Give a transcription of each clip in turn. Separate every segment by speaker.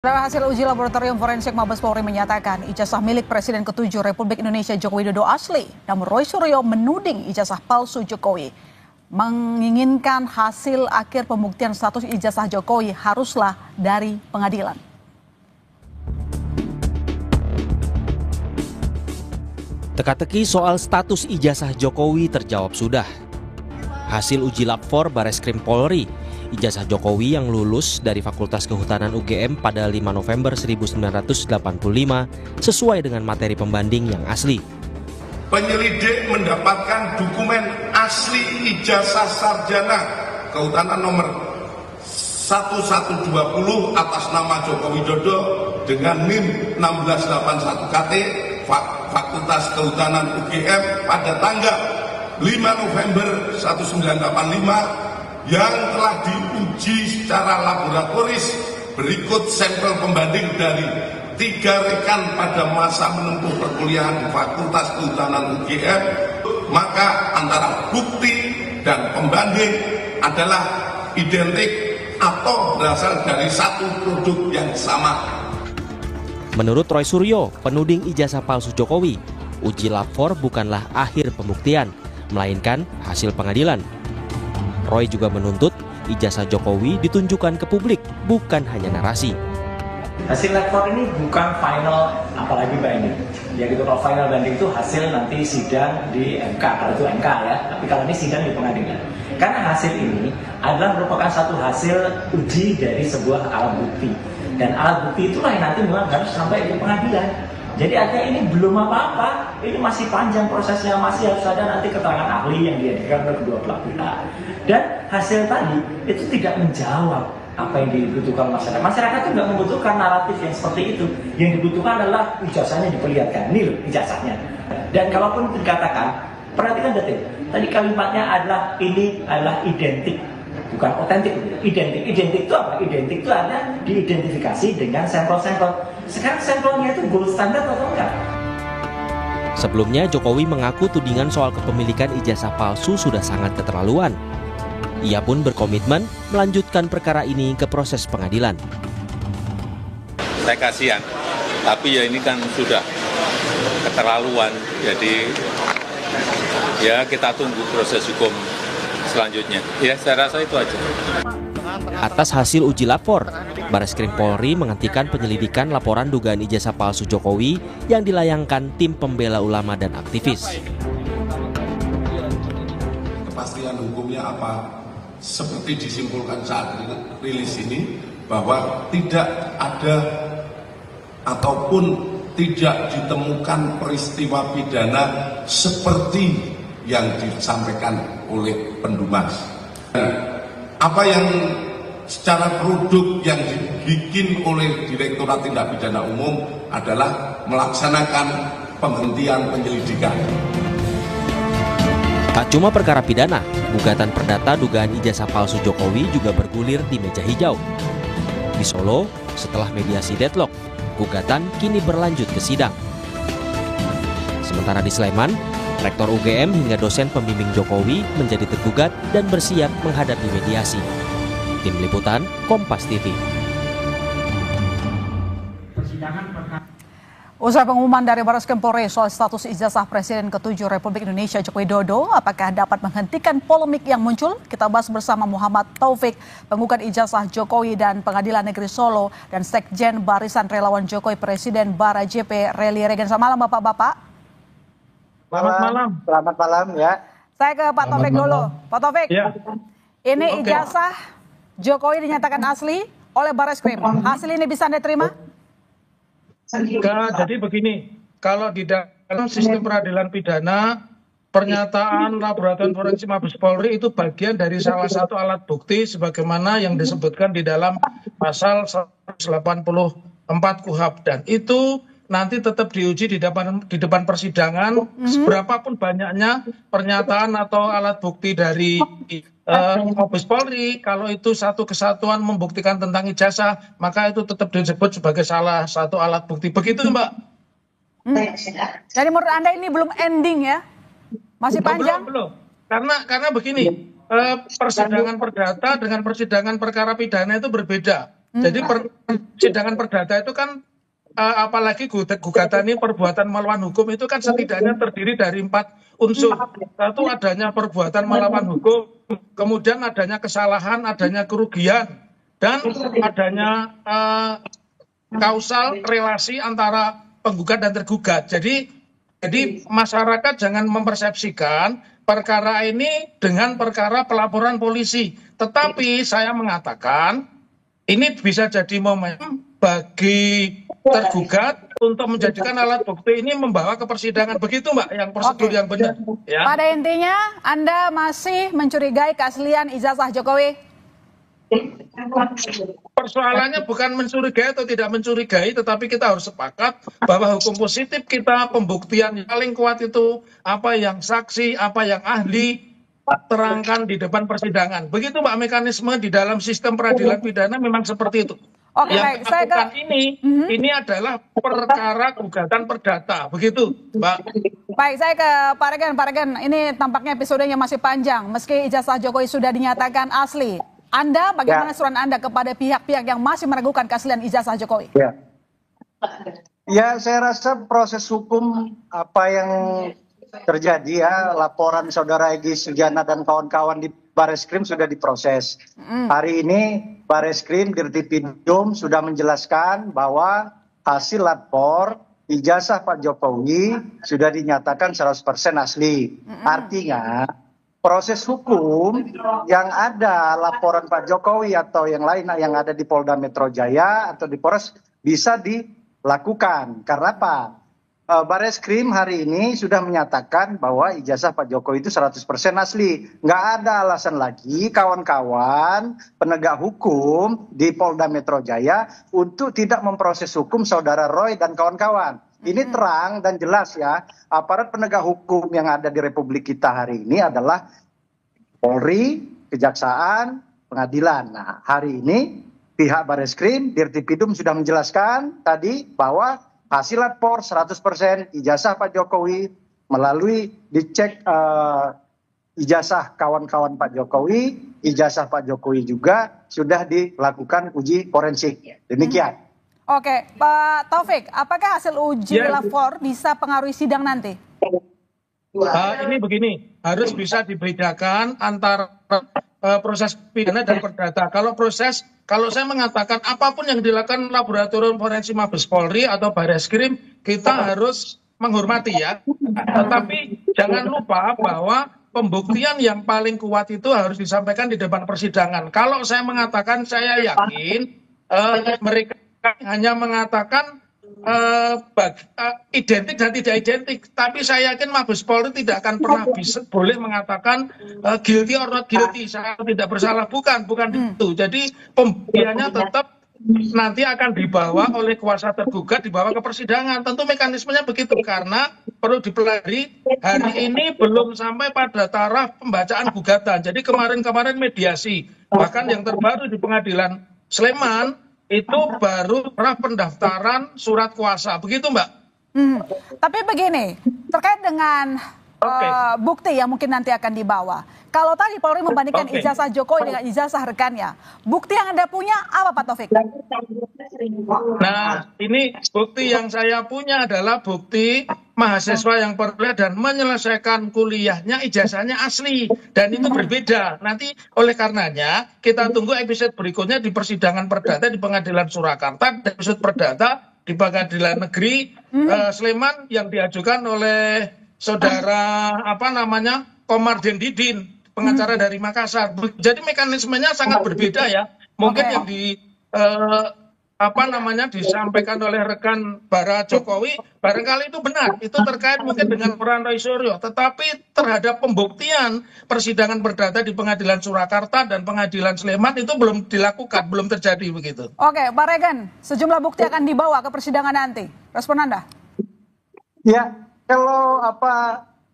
Speaker 1: Hasil uji laboratorium forensik Mabes Polri menyatakan ijazah milik Presiden ke-7 Republik Indonesia Joko Widodo asli. Namun Roy Suryo menuding ijazah palsu Jokowi. Menginginkan hasil akhir pembuktian status ijazah Jokowi haruslah dari pengadilan.
Speaker 2: Teka-teki soal status ijazah Jokowi terjawab sudah. Hasil uji lab 4 Bareskrim Polri, ijazah Jokowi yang lulus dari Fakultas Kehutanan UGM pada 5 November 1985 sesuai dengan materi pembanding yang asli.
Speaker 3: Penyelidik mendapatkan dokumen asli ijazah sarjana Kehutanan nomor 1120 atas nama Joko Widodo dengan NIM 1681 KT Fakultas Kehutanan UGM pada tanggal 5 November 1985 yang telah diuji secara laboratoris. Berikut sampel pembanding dari 3 rekan pada masa menempuh perkuliahan di Fakultas Kehutanan UGM. Maka antara bukti dan pembanding adalah identik atau berasal dari satu produk yang sama.
Speaker 2: Menurut Roy Suryo, penuding ijazah palsu Jokowi, uji lab 4 bukanlah akhir pembuktian, melainkan hasil pengadilan. Roy juga menuntut ijazah Jokowi ditunjukkan ke publik, bukan hanya narasi.
Speaker 4: Hasil lab 4 ini bukan final, apalagi banding. Ya gitu, kalau final banding itu hasil nanti sidang di MK, kalau itu MK ya. Tapi kalau ini sidang di pengadilan. Karena hasil ini adalah merupakan satu hasil uji dari sebuah alat bukti. Dan alat bukti itulah yang nanti memang harus sampai di pengadilan. Jadi artinya ini belum apa-apa, ini masih panjang prosesnya, masih harus ada nanti keterangan ahli yang dihadirkan oleh kedua belah pihak. Dan hasil tadi itu tidak menjawab apa yang dibutuhkan masyarakat. Masyarakat itu nggak membutuhkan naratif yang seperti itu. Yang dibutuhkan adalah ijazahnya diperlihatkan, nil ijazahnya. Dan kalaupun dikatakan, perhatikan detil, tadi kalimatnya adalah ini adalah identik. Bukan otentik, identik. Identik itu apa? Identik itu ada diidentifikasi dengan sampel-sampel. Sekarang sampelnya itu gold standard atau enggak?
Speaker 2: Sebelumnya Jokowi mengaku tudingan soal kepemilikan ijazah palsu sudah sangat keterlaluan. Ia pun berkomitmen melanjutkan perkara ini ke proses pengadilan.
Speaker 5: Saya kasihan, tapi ya ini kan sudah keterlaluan. Jadi ya kita tunggu proses hukum selanjutnya. Ya, saya rasa itu aja.
Speaker 2: Atas hasil uji lab 4, Bareskrim Polri menghentikan penyelidikan laporan dugaan ijazah palsu Jokowi yang dilayangkan tim pembela ulama dan aktivis.
Speaker 3: Kepastian hukumnya apa? Seperti disimpulkan saat rilis ini, bahwa tidak ada ataupun tidak ditemukan peristiwa pidana seperti yang disampaikan oleh pendumas. Apa yang secara produk yang dibikin oleh Direktorat Tindak Pidana Umum adalah melaksanakan penghentian penyelidikan.
Speaker 2: Tak cuma perkara pidana, gugatan perdata dugaan ijazah palsu Jokowi juga bergulir di meja hijau. Di Solo, setelah mediasi deadlock, gugatan kini berlanjut ke sidang. Sementara di Sleman, Rektor UGM hingga dosen pembimbing Jokowi menjadi tergugat dan bersiap menghadapi mediasi. Tim Liputan, Kompas TV.
Speaker 1: Usai pengumuman dari Bareskrim Polri soal status ijazah Presiden ke-7 Republik Indonesia Joko Widodo, apakah dapat menghentikan polemik yang muncul? Kita bahas bersama Muhammad Taufik, penggugat ijazah Jokowi dan Pengadilan Negeri Solo, dan Sekjen Barisan Relawan Jokowi Presiden Bara JP Rely Regen. Selamat malam Bapak-Bapak.
Speaker 6: Selamat malam ya.
Speaker 1: Saya ke Pak Taufik dulu. Pak Taufik,
Speaker 6: ya.
Speaker 1: Ini ijazah Jokowi dinyatakan asli oleh Bareskrim. Hasil ini bisa Anda terima?
Speaker 6: Jadi begini, kalau di dalam sistem peradilan pidana, pernyataan laboratorium forensik Mabes Polri itu bagian dari salah satu alat bukti sebagaimana yang disebutkan di dalam pasal 184 KUHP, dan itu nanti tetap diuji di depan persidangan. Seberapapun banyaknya pernyataan atau alat bukti dari Mabes Polri, kalau itu satu kesatuan membuktikan tentang ijazah, maka itu tetap disebut sebagai salah satu alat bukti. Begitu Mbak.
Speaker 1: Jadi menurut Anda ini belum ending ya? Masih panjang?
Speaker 6: Belum. Karena begini, persidangan perdata dengan persidangan perkara pidana itu berbeda. Jadi persidangan perdata itu kan apalagi gugatan ini perbuatan melawan hukum itu kan setidaknya terdiri dari 4 unsur. Satu, adanya perbuatan melawan hukum, kemudian adanya kesalahan, adanya kerugian, dan adanya kausal relasi antara penggugat dan tergugat. Jadi masyarakat jangan mempersepsikan perkara ini dengan perkara pelaporan polisi. Tetapi saya mengatakan ini bisa jadi momen bagi tergugat untuk menjadikan alat bukti ini membawa ke persidangan. Begitu Mbak, yang prosedur yang benar. Ya.
Speaker 1: Pada intinya Anda masih mencurigai keaslian ijazah Jokowi?
Speaker 6: Persoalannya bukan mencurigai atau tidak mencurigai, tetapi kita harus sepakat bahwa hukum positif kita, pembuktian yang paling kuat itu apa yang saksi, apa yang ahli terangkan di depan persidangan. Begitu Mbak, mekanisme di dalam sistem peradilan pidana memang seperti itu.
Speaker 1: Oke,
Speaker 6: Yang
Speaker 1: baik.
Speaker 6: kita ini adalah perkara gugatan perdata, begitu Mbak.
Speaker 1: Baik, saya ke Pak Regen. Pak Regen, ini tampaknya episodenya masih panjang. Meski ijazah Jokowi sudah dinyatakan asli, Anda bagaimana surat Anda kepada pihak-pihak yang masih meragukan keaslian ijazah Jokowi?
Speaker 7: Ya, saya rasa proses hukum apa yang terjadi ya, laporan saudara Egy Sujana dan kawan-kawan di Bareskrim sudah diproses. Hari ini Bareskrim Dirtipidum sudah menjelaskan bahwa hasil lapor ijazah Pak Jokowi sudah dinyatakan 100% asli. Artinya proses hukum yang ada laporan Pak Jokowi atau yang lain yang ada di Polda Metro Jaya atau di Polres bisa dilakukan. Karena apa? Bareskrim hari ini sudah menyatakan bahwa ijazah Pak Jokowi itu 100% asli. Nggak ada alasan lagi kawan-kawan penegak hukum di Polda Metro Jaya untuk tidak memproses hukum saudara Roy dan kawan-kawan. Ini terang dan jelas ya, aparat penegak hukum yang ada di Republik kita hari ini adalah Polri, Kejaksaan, Pengadilan. Nah, hari ini pihak Bareskrim, Dirtipidum sudah menjelaskan tadi bahwa hasil lapor 100% ijazah Pak Jokowi melalui dicek ijazah kawan-kawan Pak Jokowi, ijazah Pak Jokowi juga sudah dilakukan uji forensik. Demikian.
Speaker 1: Oke, Pak Taufik, apakah hasil uji lapor bisa pengaruhi sidang nanti?
Speaker 6: Ini begini, harus bisa dibedakan antara proses pidana dan perdata. Kalau saya mengatakan apapun yang dilakukan laboratorium forensik Mabes Polri atau Bareskrim, kita harus menghormati ya. Tetapi jangan lupa bahwa pembuktian yang paling kuat itu harus disampaikan di depan persidangan. Kalau saya mengatakan, saya yakin mereka hanya mengatakan identik dan tidak identik, tapi saya yakin Mabes Polri tidak akan pernah boleh mengatakan guilty or not guilty, saya tidak bersalah, bukan itu. Jadi pembuktiannya tetap nanti akan dibawa oleh kuasa tergugat, dibawa ke persidangan. Tentu mekanismenya begitu, karena perlu dipelajari hari ini belum sampai pada taraf pembacaan gugatan. Jadi kemarin mediasi, bahkan yang terbaru di Pengadilan Sleman itu baru pendaftaran surat kuasa, begitu Mbak?
Speaker 1: Tapi begini, terkait dengan bukti yang mungkin nanti akan dibawa. Kalau tadi Polri membandingkan ijazah Jokowi dengan ijazah rekannya, bukti yang Anda punya apa Pak Taufik?
Speaker 6: Nah, ini bukti yang saya punya adalah bukti mahasiswa yang perkuliah dan menyelesaikan kuliahnya ijazahnya asli, dan itu berbeda. Nanti oleh karenanya kita tunggu episode berikutnya di persidangan perdata di Pengadilan Surakarta, dan episode perdata di Pengadilan Negeri Sleman yang diajukan oleh saudara Komarudin Didin, pengacara dari Makassar. Jadi mekanismenya sangat berbeda ya. Mungkin yang disampaikan oleh rekan Bara Jokowi barangkali itu benar, itu terkait mungkin dengan peran Roy Suryo, tetapi terhadap pembuktian persidangan perdata di Pengadilan Surakarta dan Pengadilan Sleman itu belum dilakukan, belum terjadi begitu.
Speaker 1: Oke, Pak Regen, sejumlah bukti akan dibawa ke persidangan nanti. Respon Anda?
Speaker 7: Ya, kalau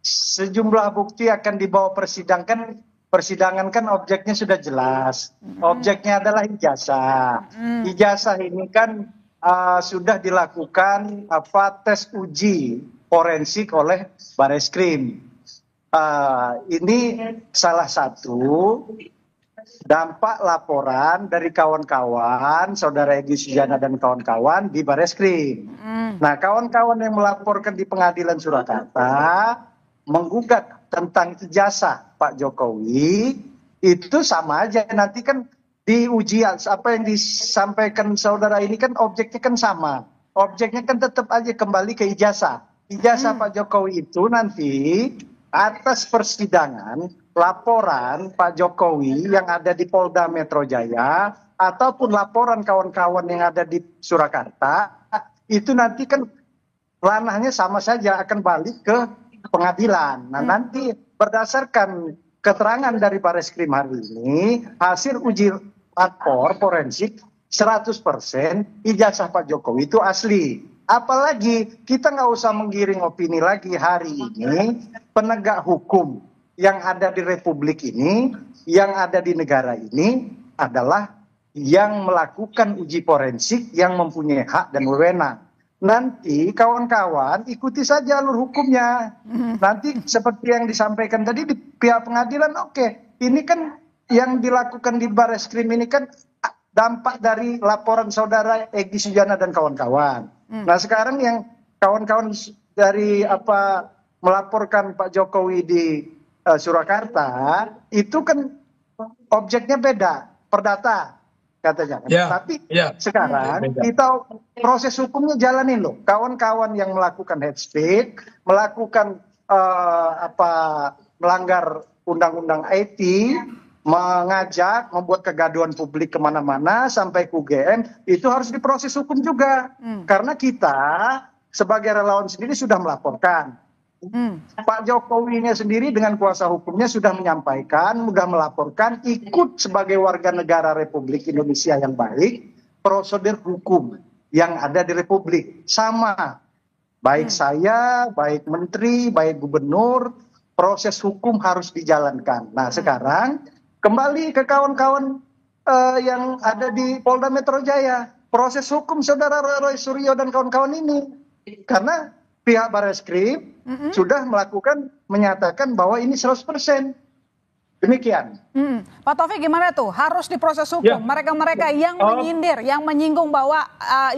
Speaker 7: sejumlah bukti akan dibawa persidangan kan objeknya sudah jelas. Objeknya adalah ijazah. Ijazah ini kan sudah dilakukan tes uji forensik oleh Bareskrim. Ini salah satu dampak laporan dari kawan-kawan, Saudara Egy Sujana dan kawan-kawan di Bareskrim. Nah, kawan-kawan yang melaporkan di Pengadilan Surakarta menggugat tentang ijazah Pak Jokowi itu sama aja, nanti kan diuji apa yang disampaikan saudara ini kan objeknya kan sama. Objeknya kan tetap aja kembali ke ijazah. Ijazah Pak Jokowi itu nanti atas persidangan laporan Pak Jokowi yang ada di Polda Metro Jaya ataupun laporan kawan-kawan yang ada di Surakarta itu nanti kan ranahnya sama saja akan balik ke pengadilan. Nah, nanti berdasarkan keterangan dari Bareskrim hari ini, hasil uji lapor forensik 100% ijazah Pak Jokowi itu asli. Apalagi kita nggak usah menggiring opini lagi, hari ini penegak hukum yang ada di Republik ini, yang ada di negara ini adalah yang melakukan uji forensik yang mempunyai hak dan wewenang. Nanti kawan-kawan ikuti saja alur hukumnya. Nanti seperti yang disampaikan tadi di pihak pengadilan, oke, ini kan yang dilakukan di Bareskrim ini kan dampak dari laporan saudara Egy Sujana dan kawan-kawan. Nah, sekarang yang kawan-kawan dari melaporkan Pak Jokowi di Surakarta itu kan objeknya beda, perdata katanya. Tapi sekarang kita proses hukumnya jalanin loh. Kawan-kawan yang melakukan hate speech, melakukan melanggar undang-undang IT, mengajak, membuat kegaduhan publik kemana-mana sampai ke UGM, itu harus diproses hukum juga. Karena kita sebagai relawan sendiri sudah melaporkan. Pak Jokowi-nya sendiri dengan kuasa hukumnya sudah menyampaikan, sudah melaporkan, ikut sebagai warga negara Republik Indonesia yang baik, prosedur hukum yang ada di Republik. Sama, baik saya, baik menteri, baik gubernur, proses hukum harus dijalankan. Nah, sekarang kembali ke kawan-kawan yang ada di Polda Metro Jaya. Proses hukum saudara Roy Suryo dan kawan-kawan ini. Karena pihak Bareskrim sudah menyatakan bahwa ini 100%. Demikian.
Speaker 1: Pak Taufik gimana tuh? Harus diproses hukum. Mereka-mereka yang menyindir, yang menyinggung bahwa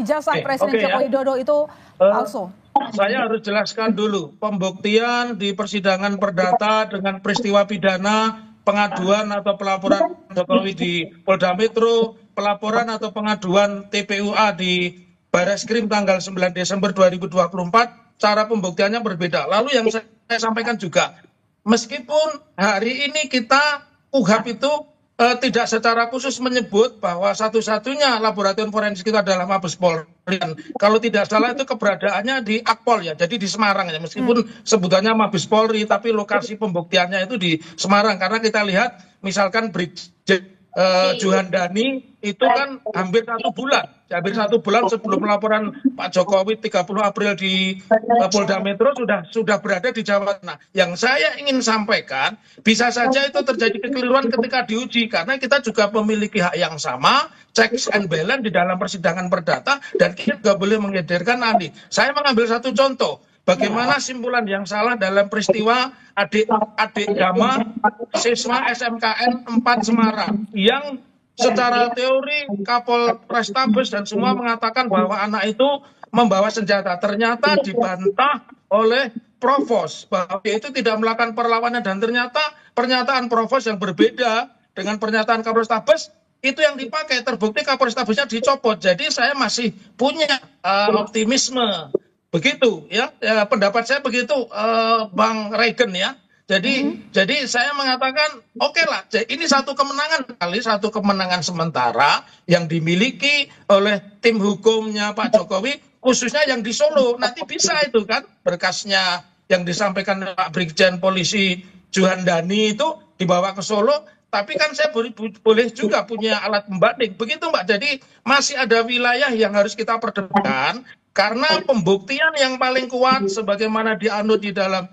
Speaker 1: ijazah Presiden Joko Widodo itu palsu.
Speaker 6: Saya harus jelaskan dulu. Pembuktian di persidangan perdata dengan peristiwa pidana, pengaduan atau pelaporan Jokowi di Polda Metro, pelaporan atau pengaduan TPUA di Bareskrim tanggal 9 Desember 2024, cara pembuktiannya berbeda. Lalu yang saya sampaikan juga, meskipun hari ini kita UHAP itu tidak secara khusus menyebut bahwa satu-satunya laboratorium forensik itu adalah Mabes Polri. Kalau tidak salah itu keberadaannya di Akpol ya, jadi di Semarang ya. Meskipun sebutannya Mabes Polri, tapi lokasi pembuktiannya itu di Semarang. Karena kita lihat misalkan Brigjen Juhandani itu kan hampir 1 bulan. Hampir 1 bulan sebelum laporan Pak Jokowi 30 April di Polda Metro sudah berada di Jawa Tengah. Yang saya ingin sampaikan, bisa saja itu terjadi kekeliruan ketika diuji, karena kita juga memiliki hak yang sama, checks and balance di dalam persidangan perdata, dan kita juga boleh mengedarkan ahli. Saya mengambil satu contoh, bagaimana simpulan yang salah dalam peristiwa adik Gama siswa SMKN 4 Semarang yang secara teori Kapolrestabes dan semua mengatakan bahwa anak itu membawa senjata. Ternyata dibantah oleh Provos bahwa dia itu tidak melakukan perlawanan, dan ternyata pernyataan Provos yang berbeda dengan pernyataan Kapolrestabes itu yang dipakai. Terbukti Kapolrestabesnya dicopot. Jadi saya masih punya optimisme. Begitu ya, pendapat saya begitu, Bang Regen ya. Jadi saya mengatakan oke lah, ini satu kemenangan sementara yang dimiliki oleh tim hukumnya Pak Jokowi, khususnya yang di Solo. Nanti bisa itu kan berkasnya yang disampaikan Pak Brigjen Polisi Juhandani itu dibawa ke Solo. Tapi kan saya boleh juga punya alat pembanding. Begitu Mbak, jadi masih ada wilayah yang harus kita perdebatkan. Karena pembuktian yang paling kuat sebagaimana dianut di dalam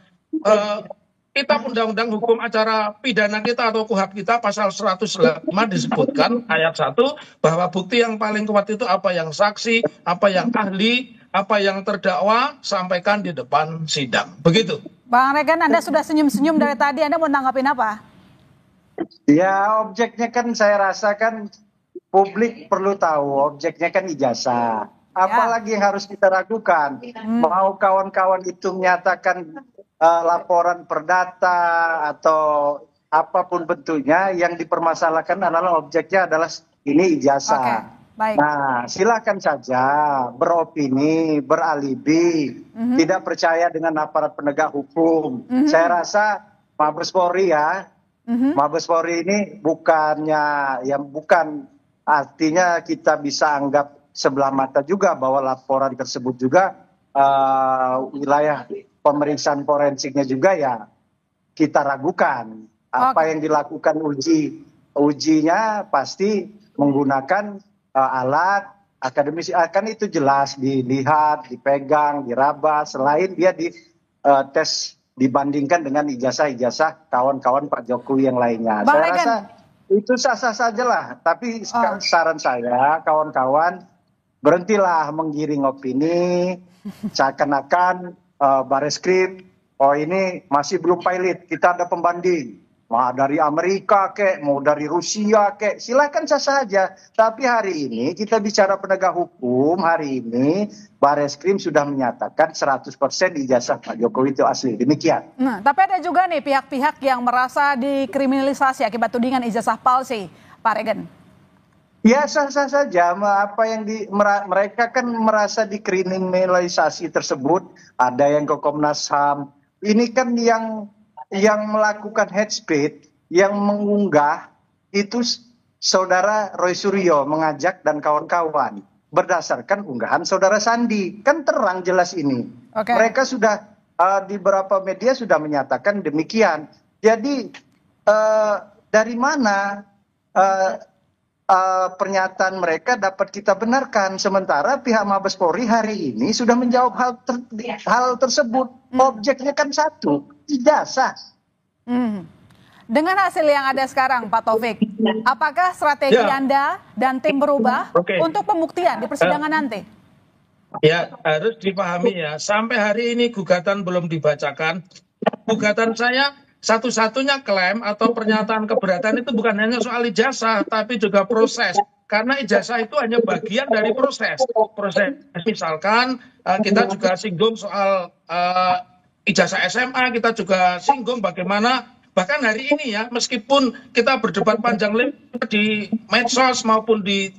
Speaker 6: Kitab Undang-Undang Hukum Acara Pidana kita atau KUHAP kita pasal 105 disebutkan ayat 1 bahwa bukti yang paling kuat itu apa yang saksi, apa yang ahli, apa yang terdakwa sampaikan di depan sidang. Begitu.
Speaker 1: Bang Regen, Anda sudah senyum-senyum dari tadi, Anda mau nanggapin apa?
Speaker 7: Ya, objeknya kan saya rasa kan publik perlu tahu objeknya kan ijazah. Apalagi yang harus kita ragukan? Mau kawan-kawan itu menyatakan laporan perdata atau apapun bentuknya, yang dipermasalahkan adalah objeknya adalah ini ijazah.
Speaker 1: Oke, baik.
Speaker 7: Nah, silakan saja beropini, beralibi, tidak percaya dengan aparat penegak hukum. Saya rasa Mabes Polri ya, Mabes Polri ini bukannya, yang bukan artinya kita bisa anggap sebelah mata juga bahwa laporan tersebut juga wilayah pemeriksaan forensiknya juga ya kita ragukan. Apa yang dilakukan ujinya pasti menggunakan alat akademis, kan itu jelas dilihat, dipegang, diraba, selain dia di tes dibandingkan dengan ijazah-ijazah kawan-kawan Pak Jokowi yang lainnya. Saya rasa itu sah-sah saja lah, tapi saran saya kawan-kawan berhentilah menggiring opini seakan-akan Bareskrim ini masih belum pilot, kita ada pembanding. Mau dari Amerika kek, mau dari Rusia kek, silakan sah saja. Tapi hari ini kita bicara penegak hukum, hari ini Bareskrim sudah menyatakan 100% ijazah Pak Jokowi itu asli. Demikian.
Speaker 1: Nah, tapi ada juga nih pihak-pihak yang merasa dikriminalisasi akibat tudingan ijazah palsu, Pak Regen.
Speaker 7: Ya sah-sah saja, apa yang mereka kan merasa dikriminalisasi tersebut, ada yang ke Komnas HAM. Ini kan yang melakukan hate speech, yang mengunggah itu saudara Roy Suryo mengajak dan kawan-kawan berdasarkan unggahan saudara Sandi, kan terang jelas ini. Mereka sudah di beberapa media sudah menyatakan demikian. Jadi dari mana pernyataan mereka dapat kita benarkan, sementara pihak Mabes Polri hari ini sudah menjawab hal tersebut. Objeknya kan satu, ijazah.
Speaker 1: Dengan hasil yang ada sekarang, Pak Taufik, apakah strategi Anda dan tim berubah untuk pembuktian di persidangan nanti?
Speaker 6: Ya, harus dipahami ya, sampai hari ini gugatan belum dibacakan. Gugatan saya satu-satunya klaim atau pernyataan keberatan itu bukan hanya soal ijazah, tapi juga proses. Karena ijazah itu hanya bagian dari proses. Misalkan kita juga singgung soal ijazah SMA, kita juga singgung bagaimana bahkan hari ini ya, meskipun kita berdebat panjang lebar di medsos maupun di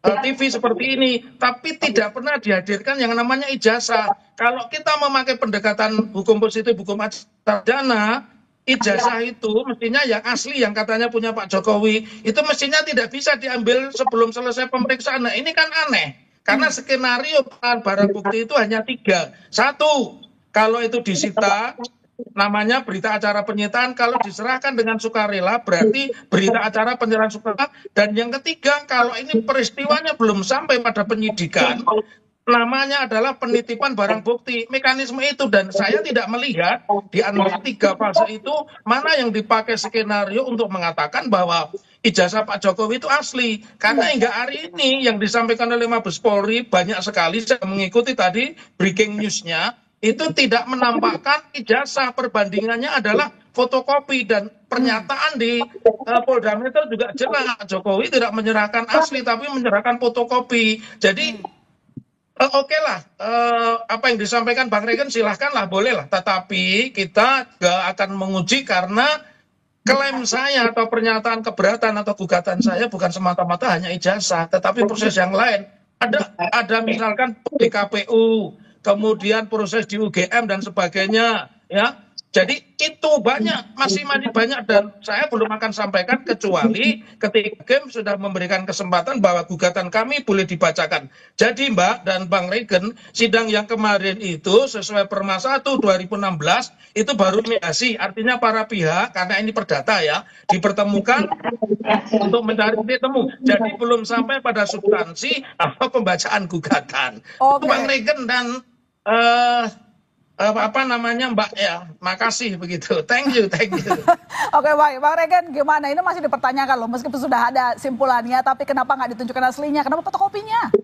Speaker 6: TV seperti ini, tapi tidak pernah dihadirkan yang namanya ijazah. Kalau kita memakai pendekatan hukum positif, hukum acara pidana, ijazah itu mestinya yang asli, yang katanya punya Pak Jokowi, itu mestinya tidak bisa diambil sebelum selesai pemeriksaan. Nah ini kan aneh, karena skenario barang bukti itu hanya 3. 1, kalau itu disita, namanya berita acara penyitaan, kalau diserahkan dengan sukarela berarti berita acara penyerahan sukarela. Dan yang ketiga, kalau ini peristiwanya belum sampai pada penyidikan, namanya adalah penitipan barang bukti, mekanisme itu. Dan saya tidak melihat di antara 3 fase itu mana yang dipakai skenario untuk mengatakan bahwa ijazah Pak Jokowi itu asli. Karena hingga hari ini yang disampaikan oleh Mabes Polri banyak sekali, saya mengikuti tadi breaking news-nya, itu tidak menampakkan ijazah, perbandingannya adalah fotokopi. Dan pernyataan di Polda Metro juga jelas, Jokowi tidak menyerahkan asli tapi menyerahkan fotokopi. Jadi oke lah, apa yang disampaikan Bang Regen silahkanlah, bolehlah. Tetapi kita gak akan menguji karena klaim saya atau pernyataan keberatan atau gugatan saya bukan semata-mata hanya ijazah, tetapi proses yang lain. Ada misalkan di KPU, kemudian proses di UGM dan sebagainya, ya. Jadi itu masih banyak, dan saya belum akan sampaikan kecuali ketika Hakim sudah memberikan kesempatan bahwa gugatan kami boleh dibacakan. Jadi Mbak dan Bang Regen, sidang yang kemarin itu sesuai Perma 1 2016 itu baru mediasi, artinya para pihak, karena ini perdata ya, dipertemukan untuk mencari titik temu. Jadi belum sampai pada substansi atau pembacaan gugatan. Bang Regen dan Mbak ya, makasih begitu. Thank you.
Speaker 1: Oke, baik, Bang Regen gimana? Ini masih dipertanyakan loh, meskipun sudah ada simpulannya, tapi kenapa nggak ditunjukkan aslinya? Kenapa fotokopinya?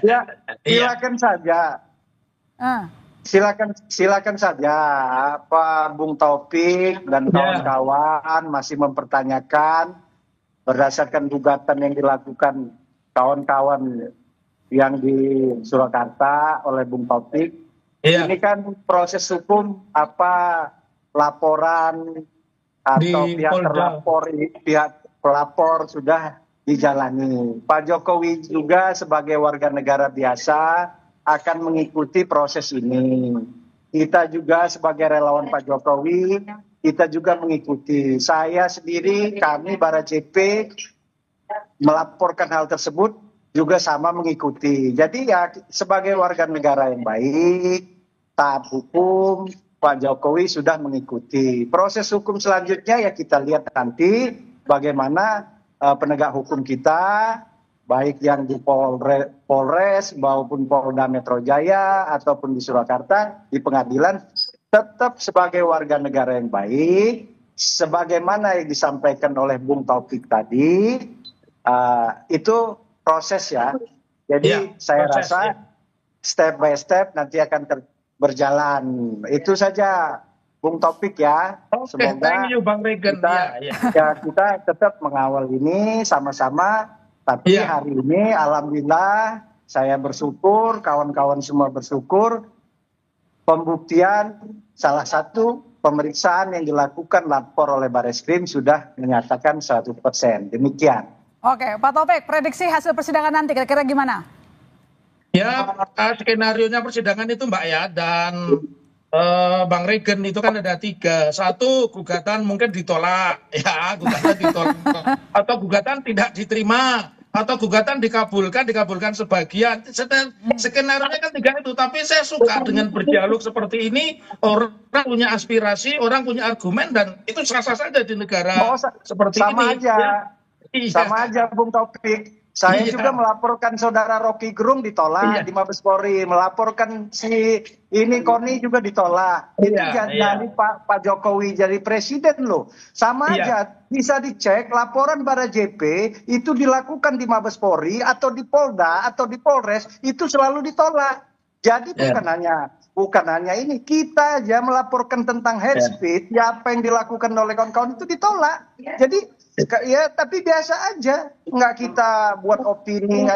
Speaker 7: Ya, silakan saja. Silakan saja Pak Bung Taufik dan kawan-kawan masih mempertanyakan berdasarkan gugatan yang dilakukan kawan-kawan yang di Surakarta oleh Bung Taufik. Ini kan proses hukum laporan atau pihak pelapor sudah dijalani. Pak Jokowi juga sebagai warga negara biasa akan mengikuti proses ini. Kita juga sebagai relawan Pak Jokowi, kita juga mengikuti. Saya sendiri, kami Barajp melaporkan hal tersebut juga sama mengikuti. Jadi ya sebagai warga negara yang baik, taat hukum, Pak Jokowi sudah mengikuti. Proses hukum selanjutnya ya kita lihat nanti bagaimana penegak hukum kita, baik yang di Polres maupun Polda Metro Jaya ataupun di Surakarta, di pengadilan, tetap sebagai warga negara yang baik, sebagaimana yang disampaikan oleh Bung Taufik tadi, itu proses ya. Jadi saya rasa step by step nanti akan berjalan. Itu saja Bung Taufik ya. Semoga
Speaker 6: thank you Bang Regen.
Speaker 7: Kita tetap mengawal ini sama-sama. Tapi hari ini alhamdulillah saya bersyukur, kawan-kawan semua bersyukur, pembuktian salah satu pemeriksaan yang dilakukan lapor oleh Bareskrim sudah menyatakan 100%. Demikian.
Speaker 1: Oke, Pak Taufik, prediksi hasil persidangan nanti kira-kira gimana?
Speaker 6: Ya, skenario-nya persidangan itu Mbak ya, dan Bang Regen itu kan ada 3. 1, gugatan mungkin ditolak, gugatan ditolak, atau gugatan tidak diterima, atau gugatan dikabulkan sebagian. Skenario-nya kan 3 itu, tapi saya suka dengan berdialog seperti ini. Orang punya aspirasi, orang punya argumen, dan itu sah-sah saja di negara seperti
Speaker 7: sama
Speaker 6: ini.
Speaker 7: Sama aja Bung Taufik. Saya juga melaporkan saudara Rocky Gerung ditolak di Mabes Polri, melaporkan si Koni juga ditolak. Itu jadi Pak Jokowi jadi presiden loh. Sama aja bisa dicek laporan Barajp itu dilakukan di Mabes Polri atau di Polda atau di Polres itu selalu ditolak. Jadi bukan hanya ini, kita aja melaporkan tentang hate speech, apa yang dilakukan oleh kawan-kawan itu ditolak. Jadi ya tapi biasa aja, nggak kita buat opini,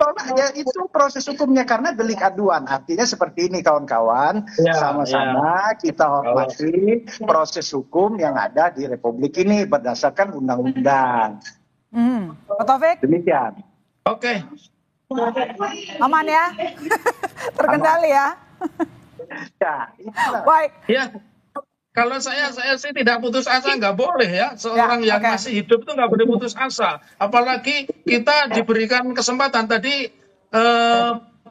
Speaker 7: tolak ya, itu proses hukumnya karena delik aduan. Artinya seperti ini kawan-kawan, sama-sama kita hormati proses hukum yang ada di Republik ini berdasarkan undang-undang.
Speaker 1: Pak Taufik?
Speaker 7: Demikian.
Speaker 6: Oke.
Speaker 1: Aman ya? Terkendali ya? Baik.
Speaker 6: Ya. Kalau saya sih tidak putus asa, nggak boleh ya. Seorang yang masih hidup itu nggak boleh putus asa. Apalagi kita diberikan kesempatan. Tadi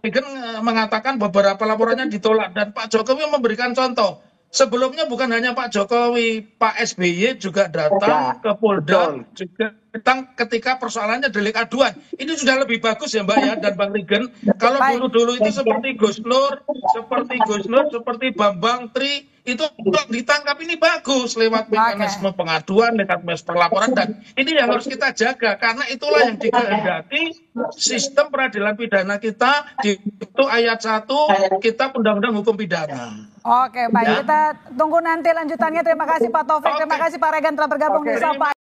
Speaker 6: Regen mengatakan beberapa laporannya ditolak. Dan Pak Jokowi memberikan contoh. Sebelumnya bukan hanya Pak Jokowi, Pak SBY juga datang ke Polda, juga datang ketika persoalannya delik aduan. Ini sudah lebih bagus ya Mbak ya dan Bang Regen. Kalau dulu-dulu itu seperti Gus Nur, seperti Bambang Tri, itu ditangkap. Ini bagus lewat mekanisme pengaduan, lewat mekanisme pelaporan, dan ini yang harus kita jaga karena itulah yang dikehendaki sistem peradilan pidana kita di itu ayat 1 Kitab Undang-Undang Hukum Pidana.
Speaker 1: Oke, baik. Kita tunggu nanti lanjutannya. Terima kasih Pak Taufik, terima kasih Pak Regen telah bergabung di Sapa.